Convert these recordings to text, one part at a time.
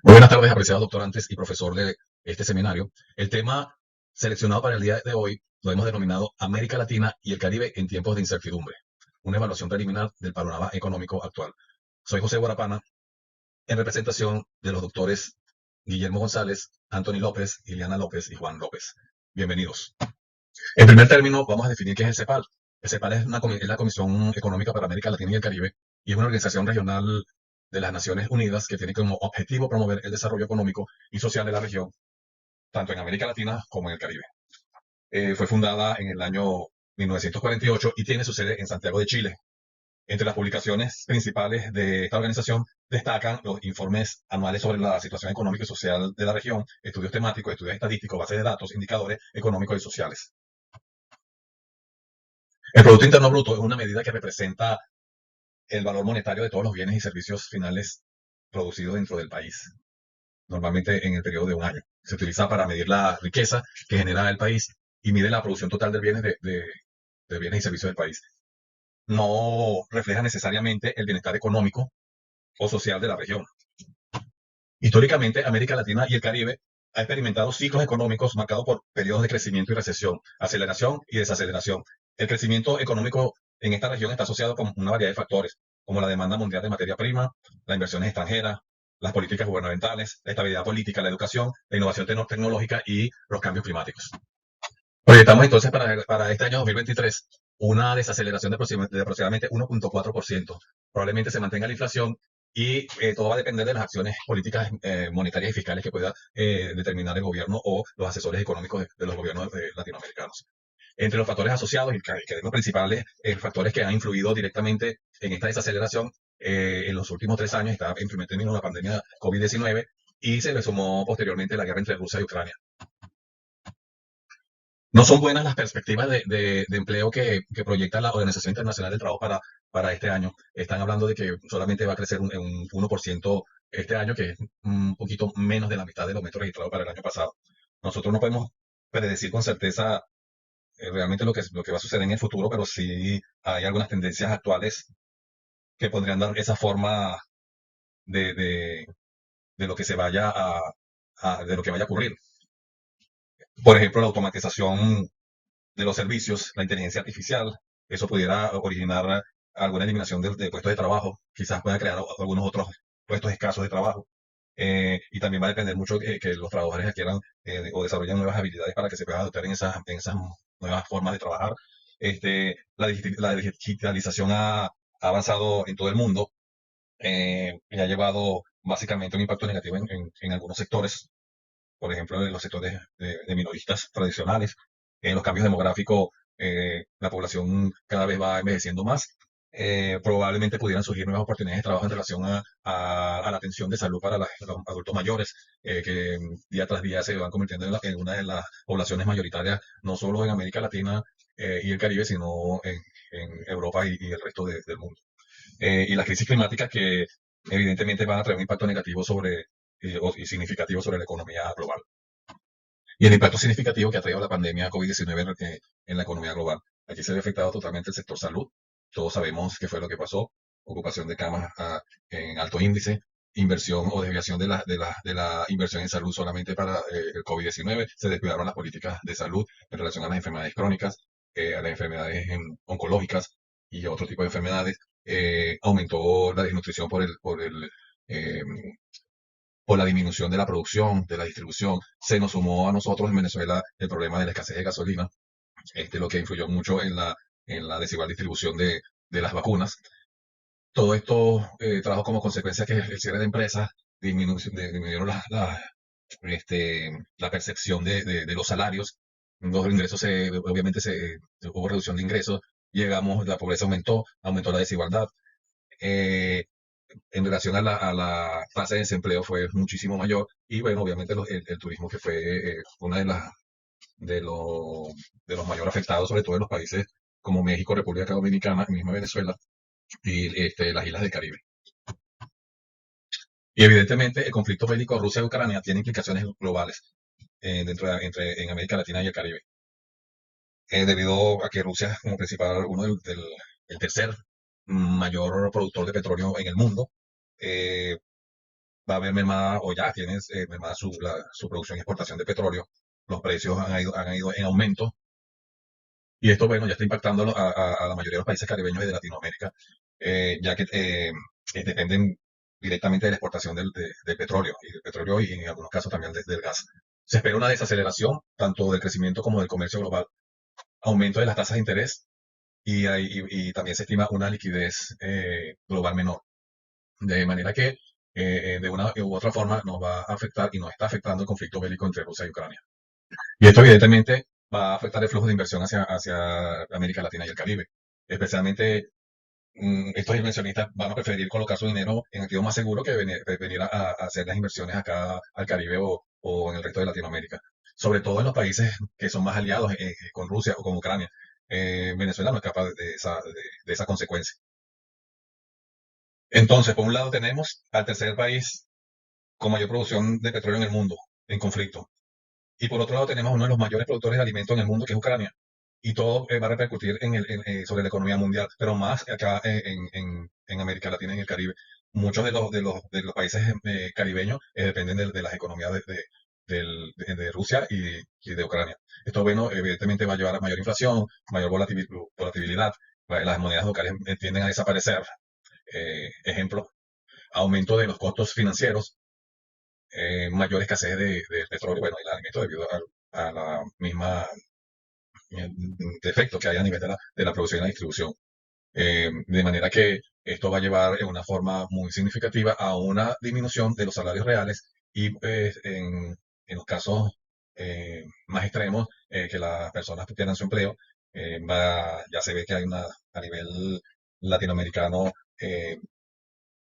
Muy buenas tardes, apreciados doctorantes y profesor de este seminario. El tema seleccionado para el día de hoy lo hemos denominado América Latina y el Caribe en tiempos de incertidumbre, una evaluación preliminar del panorama económico actual. Soy José Guarapana, en representación de los doctores Guillermo González, Anthony López, Ileana López y Juan López. Bienvenidos. En primer término, vamos a definir qué es el CEPAL. El CEPAL es la Comisión Económica para América Latina y el Caribe y es una organización regional de las Naciones Unidas que tiene como objetivo promover el desarrollo económico y social de la región, tanto en América Latina como en el Caribe. Fue fundada en el año 1948 y tiene su sede en Santiago de Chile. Entre las publicaciones principales de esta organización destacan los informes anuales sobre la situación económica y social de la región, estudios temáticos, estudios estadísticos, bases de datos, indicadores económicos y sociales. El Producto Interno Bruto es una medida que representa el valor monetario de todos los bienes y servicios finales producidos dentro del país, normalmente en el periodo de un año. Se utiliza para medir la riqueza que genera el país y mide la producción total de bienes, de bienes y servicios del país. No refleja necesariamente el bienestar económico o social de la región. Históricamente, América Latina y el Caribe ha experimentado ciclos económicos marcados por periodos de crecimiento y recesión, aceleración y desaceleración. El crecimiento económico en esta región está asociado con una variedad de factores, como la demanda mundial de materia prima, las inversiones extranjeras, las políticas gubernamentales, la estabilidad política, la educación, la innovación tecnológica y los cambios climáticos. Proyectamos entonces para este año 2023 una desaceleración de aproximadamente 1,4%. Probablemente se mantenga la inflación y todo va a depender de las acciones políticas monetarias y fiscales que pueda determinar el gobierno o los asesores económicos de los gobiernos latinoamericanos. Entre los factores asociados, y que es los principales factores que han influido directamente en esta desaceleración, en los últimos 3 años está en primer término la pandemia COVID-19 y se le sumó posteriormente la guerra entre Rusia y Ucrania. No son buenas las perspectivas de empleo que proyecta la Organización Internacional del Trabajo para este año. Están hablando de que solamente va a crecer un 1% este año, que es un poquito menos de la mitad del aumento registrado para el año pasado. Nosotros no podemos predecir con certeza realmente lo que va a suceder en el futuro, pero sí hay algunas tendencias actuales que podrían dar esa forma de, de, de lo que se vaya de lo que vaya a ocurrir. Por ejemplo, la automatización de los servicios, la inteligencia artificial, eso pudiera originar alguna eliminación de puestos de trabajo, quizás pueda crear algunos otros puestos escasos de trabajo. Y también va a depender mucho que los trabajadores adquieran o desarrollen nuevas habilidades para que se puedan adoptar en esas nuevas formas de trabajar. La digitalización ha avanzado en todo el mundo y ha llevado básicamente un impacto negativo en algunos sectores, por ejemplo, en los sectores de minoristas tradicionales. En los cambios demográficos, la población cada vez va envejeciendo más. Probablemente pudieran surgir nuevas oportunidades de trabajo en relación a la atención de salud para los adultos mayores, que día tras día se van convirtiendo en una de las poblaciones mayoritarias, no solo en América Latina y el Caribe, sino en Europa y el resto del mundo. Y las crisis climáticas que evidentemente van a traer un impacto negativo y significativo sobre la economía global. Y el impacto significativo que ha traído la pandemia COVID-19 en la economía global. Aquí se ve afectado totalmente el sector salud. Todos sabemos qué fue lo que pasó. Ocupación de camas en alto índice, inversión o desviación de la inversión en salud solamente para el COVID-19. Se descuidaron las políticas de salud en relación a las enfermedades crónicas, a las enfermedades oncológicas y otro tipo de enfermedades. Aumentó la desnutrición eh, por la disminución de la producción, de la distribución. Se nos sumó a nosotros en Venezuela el problema de la escasez de gasolina, lo que influyó mucho en la desigual distribución de las vacunas. Todo esto trajo como consecuencia que el cierre de empresas disminuyeron la percepción de los salarios. Los ingresos, obviamente, hubo reducción de ingresos. La pobreza aumentó la desigualdad. Eh, en relación a la tasa de desempleo fue muchísimo mayor y bueno, obviamente el turismo que fue una de los, de los mayores afectados, sobre todo en los países como México, República Dominicana, misma Venezuela y las islas del Caribe. Y evidentemente el conflicto bélico Rusia-Ucrania tiene implicaciones globales en América Latina y el Caribe, debido a que Rusia es como principal, el tercer mayor productor de petróleo en el mundo. eh, va a haber mermada, o ya tienes mermada su producción y exportación de petróleo. Los precios han ido en aumento. Y esto, bueno, ya está impactando a la mayoría de los países caribeños y de Latinoamérica, ya que dependen directamente de la exportación del petróleo, y del petróleo y en algunos casos también del gas. Se espera una desaceleración tanto del crecimiento como del comercio global, aumento de las tasas de interés y también se estima una liquidez global menor. De manera que de una u otra forma nos va a afectar y nos está afectando el conflicto bélico entre Rusia y Ucrania. Y esto evidentemente va a afectar el flujo de inversión hacia América Latina y el Caribe. Especialmente estos inversionistas van a preferir colocar su dinero en activos más seguros que venir a hacer las inversiones acá al Caribe o en el resto de Latinoamérica. Sobre todo en los países que son más aliados con Rusia o con Ucrania. Venezuela no es capaz de esa consecuencia. Entonces, por un lado tenemos al tercer país con mayor producción de petróleo en el mundo, en conflicto. Y por otro lado tenemos uno de los mayores productores de alimentos en el mundo, que es Ucrania. Y todo va a repercutir sobre la economía mundial, pero más acá en América Latina y en el Caribe. Muchos de los países caribeños dependen de las economías de Rusia y de Ucrania. Esto, bueno, evidentemente va a llevar a mayor inflación, mayor volatilidad. Las monedas locales tienden a desaparecer. Ejemplo, aumento de los costos financieros, mayor escasez de petróleo, bueno, y el alimento debido a la misma defecto que hay a nivel de la producción y la distribución. De manera que esto va a llevar en una forma muy significativa a una disminución de los salarios reales y en los casos más extremos, que las personas pierdan su empleo, ya se ve que hay a nivel latinoamericano,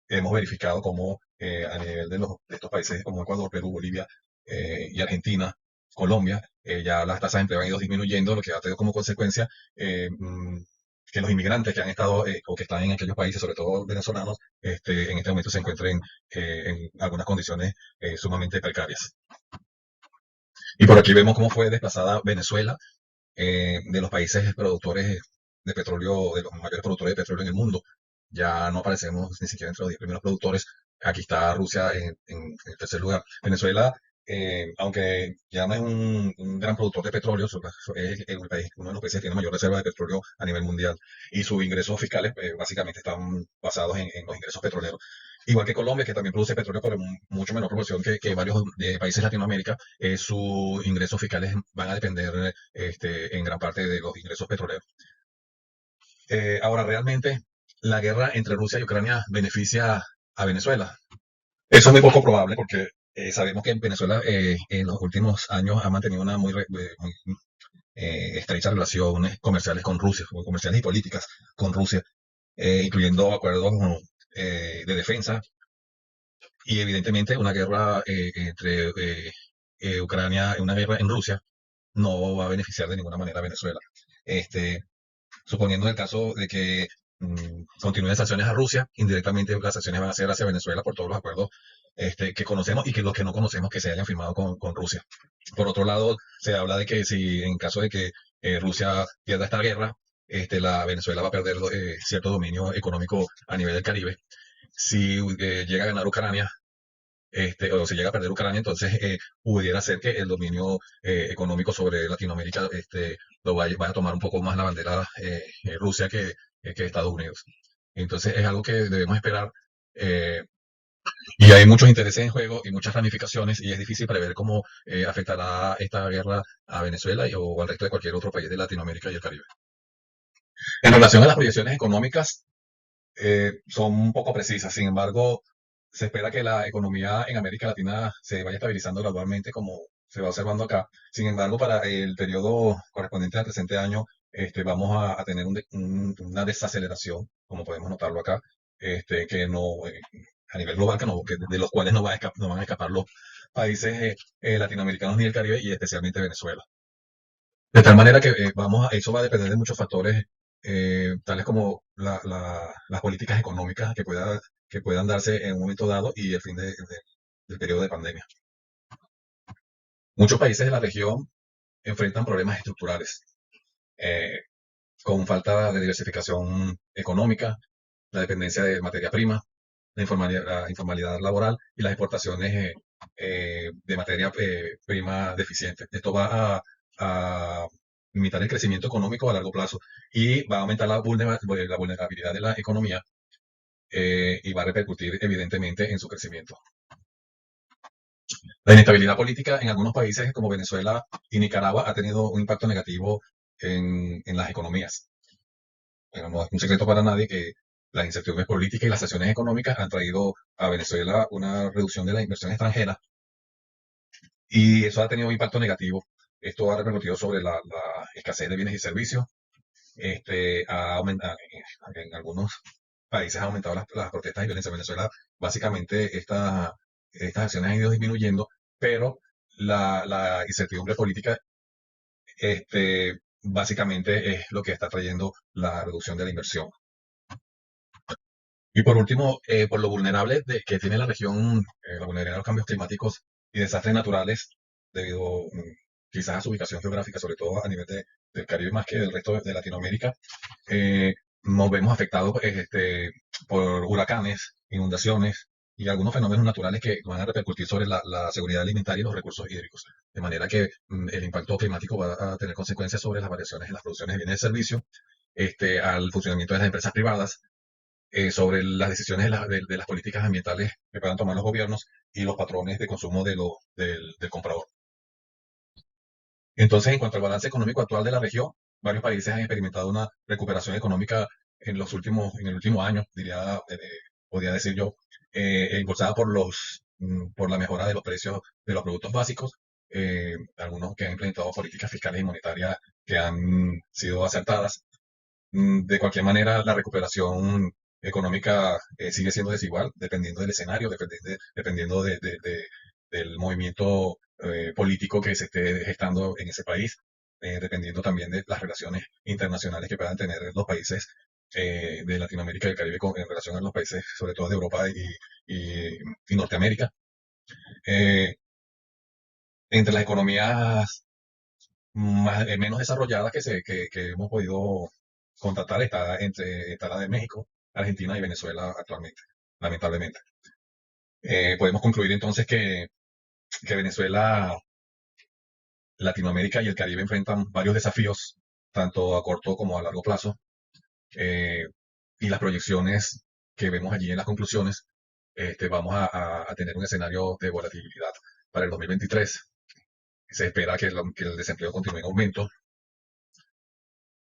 hemos verificado cómo a nivel de estos países como Ecuador, Perú, Bolivia y Argentina, Colombia, ya las tasas de empleo han ido disminuyendo, lo que ha tenido como consecuencia que los inmigrantes que han estado o que están en aquellos países, sobre todo venezolanos, en este momento se encuentren en algunas condiciones sumamente precarias. Y por aquí vemos cómo fue desplazada Venezuela de los países productores de petróleo, de los mayores productores de petróleo en el mundo. Ya no aparecemos ni siquiera entre los 10 primeros productores. Aquí está Rusia en el tercer lugar. Venezuela, aunque ya no es un gran productor de petróleo, es uno de los países que tiene mayor reserva de petróleo a nivel mundial. Y sus ingresos fiscales básicamente están basados en los ingresos petroleros. Igual que Colombia, que también produce petróleo, pero en mucho menor proporción que varios países de Latinoamérica, sus ingresos fiscales van a depender en gran parte de los ingresos petroleros. Ahora, realmente, la guerra entre Rusia y Ucrania beneficia a Venezuela. Eso es muy poco probable porque sabemos que Venezuela en los últimos años ha mantenido una muy estrechas relaciones comerciales con Rusia, comerciales y políticas con Rusia, incluyendo acuerdos de defensa y evidentemente una guerra entre Ucrania, una guerra en Rusia, no va a beneficiar de ninguna manera a Venezuela. Este, Suponiendo el caso de que continúen sanciones a Rusia, indirectamente las sanciones van a ser hacia Venezuela por todos los acuerdos que conocemos y que los que no conocemos que se hayan firmado con Rusia. Por otro lado, se habla de que si en caso de que Rusia pierda esta guerra, la Venezuela va a perder cierto dominio económico a nivel del Caribe. Si llega a ganar Ucrania, o si llega a perder Ucrania, entonces pudiera ser que el dominio económico sobre Latinoamérica lo vaya a tomar un poco más la bandera Rusia que Estados Unidos. Entonces es algo que debemos esperar. eh, y hay muchos intereses en juego y muchas ramificaciones y es difícil prever cómo afectará esta guerra a Venezuela o al resto de cualquier otro país de Latinoamérica y el Caribe. En relación a las proyecciones económicas, son un poco precisas. Sin embargo, se espera que la economía en América Latina se vaya estabilizando gradualmente como se va observando acá. Sin embargo, para el periodo correspondiente al presente año, vamos a tener una desaceleración, como podemos notarlo acá, que no, a nivel global, de los cuales no van a escapar los países latinoamericanos ni el Caribe y especialmente Venezuela. De tal manera que eso va a depender de muchos factores, tales como las políticas económicas que puedan darse en un momento dado y el fin del periodo de pandemia. Muchos países de la región enfrentan problemas estructurales, eh, con falta de diversificación económica, la dependencia de materia prima, la informalidad laboral y las exportaciones de materia prima deficiente. Esto va a limitar el crecimiento económico a largo plazo y va a aumentar la vulnerabilidad de la economía y va a repercutir evidentemente en su crecimiento. La inestabilidad política en algunos países como Venezuela y Nicaragua ha tenido un impacto negativo en las economías. Pero no es un secreto para nadie que las incertidumbres políticas y las sanciones económicas han traído a Venezuela una reducción de la inversión extranjera y eso ha tenido un impacto negativo. Esto ha repercutido sobre la escasez de bienes y servicios. Ha aumentado, en algunos países ha aumentado las protestas y violencia. En Venezuela, básicamente, estas acciones han ido disminuyendo, pero la incertidumbre política, básicamente es lo que está trayendo la reducción de la inversión. Y por último, por lo vulnerable que tiene la región, la vulnerabilidad a los cambios climáticos y desastres naturales, debido quizás a su ubicación geográfica, sobre todo a nivel del Caribe más que del resto de Latinoamérica, nos vemos afectados por huracanes, inundaciones y algunos fenómenos naturales que van a repercutir sobre la seguridad alimentaria y los recursos hídricos. De manera que el impacto climático va a tener consecuencias sobre las variaciones en las producciones de bienes y servicios, al funcionamiento de las empresas privadas, sobre las decisiones de las políticas ambientales que puedan tomar los gobiernos y los patrones de consumo del comprador. Entonces, en cuanto al balance económico actual de la región, varios países han experimentado una recuperación económica en el último año, podría decir yo, impulsada por la mejora de los precios de los productos básicos, algunos que han implementado políticas fiscales y monetarias que han sido acertadas. De cualquier manera, la recuperación económica sigue siendo desigual, dependiendo del escenario, dependiendo del movimiento político que se esté gestando en ese país, dependiendo también de las relaciones internacionales que puedan tener los países de Latinoamérica y el Caribe en relación a los países, sobre todo de Europa y Norteamérica. Eh, Entre las economías menos desarrolladas que hemos podido contratar está la de México, Argentina y Venezuela actualmente, lamentablemente. Podemos concluir entonces que Venezuela, Latinoamérica y el Caribe enfrentan varios desafíos, tanto a corto como a largo plazo, eh, y las proyecciones que vemos allí en las conclusiones, vamos a tener un escenario de volatilidad para el 2023. Se espera que el desempleo continúe en aumento.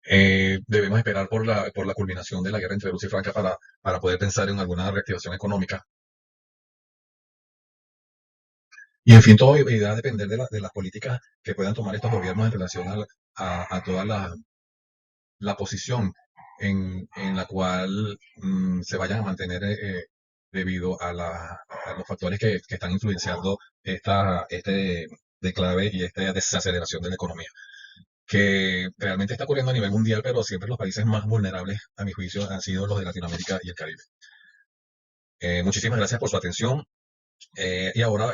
Debemos esperar por la culminación de la guerra entre Rusia y Francia para poder pensar en alguna reactivación económica. Y en fin, todo irá a depender de las políticas que puedan tomar estos gobiernos en relación a toda la posición en la cual se vayan a mantener debido a los factores que están influenciando este declave y esta desaceleración de la economía, que realmente está ocurriendo a nivel mundial, pero siempre los países más vulnerables, a mi juicio, han sido los de Latinoamérica y el Caribe. Muchísimas gracias por su atención y ahora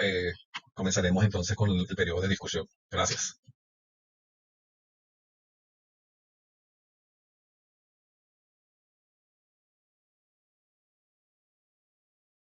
comenzaremos entonces con el periodo de discusión. Gracias.